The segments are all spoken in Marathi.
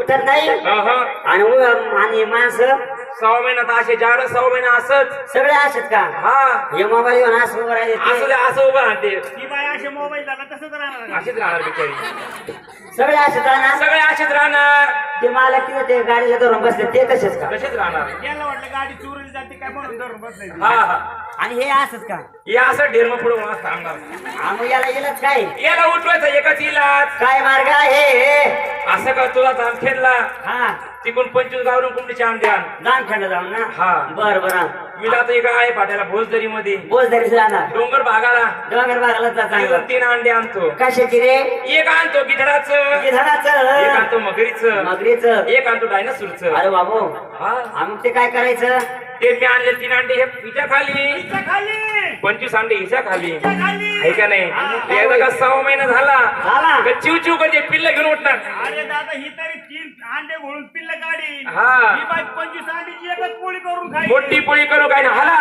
उठत नाही आणि माणसं 6 महिन्यात असे 6 महिना असंच सगळे असेच का हा हे मोबाईल घेऊन असं उभं राहिले असं उभं राहते ही बाई असे मोबाईल झाला तसंच राहणार अशीच राहणार बिचारी सगळे असेच राहणार सगळे असेच राहणार ते मला किती ते गाडीला धरून बसले ते तसेच का तसेच राहणार याला वाटलं गाडी चोरीला जाते काय म्हणून धरून बसले हा आणि हे असंच का हे असं ढेरमं पुढे सांगणार मग याला येलच काय याला उठवायचं एकच इलाज काय मार्ग आहे असं का तुला जाम खेळला हा तिकडून 25 गावरून कुठे आम द्या जाम खंड जाऊन ना हा बर बर मी जातो इकडे आहे पाट्याला भोजदरी मध्ये बोल तरी जाणार डोंगर भागाला डोंगर भागाला तिथून 3 अंडे आणतो कशाची रे एक आणतो गिधडाचं एक गिधाडाचं आणतो मगरीचं मगरीचं एक आणतो डायनासोरचं अरे बाबू हा मग ते काय करायचं ते मी आणले 3 अंडे हे हिच्या खाली खाली 25 अंडे हिच्या खाली खाली आहे का नाही एकदा का 6 महिना झाला झाला का चिव चिव करते पिल्ल घेऊन उठणार अरे दादा ही तरी 3 अंडे घोळून पिल्ल गाडी हा ही बाई 25 अंडीची एकच पोळी करून खाई मोठी पोळी करू काय ना हाला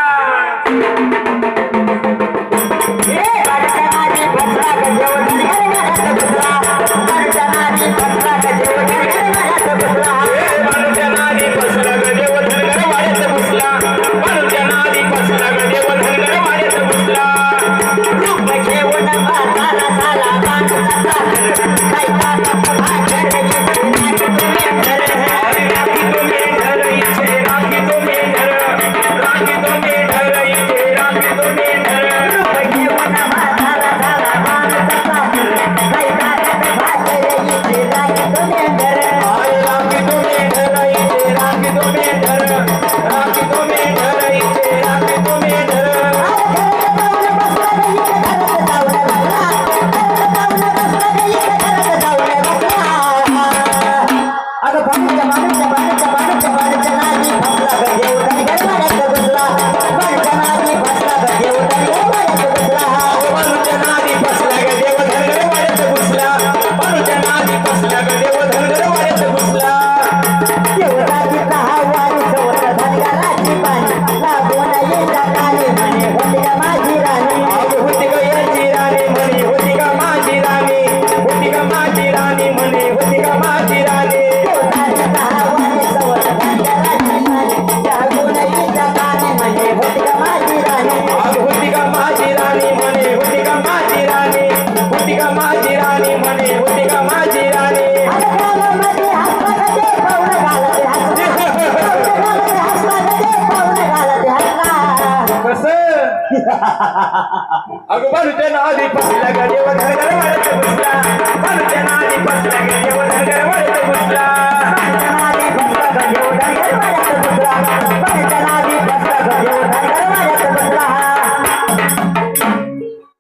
अगं बालूच्या नादी बसला गडे व घर घर वाढत बसला बालूच्या नादी बसला गडे व घर घर वाढत बसला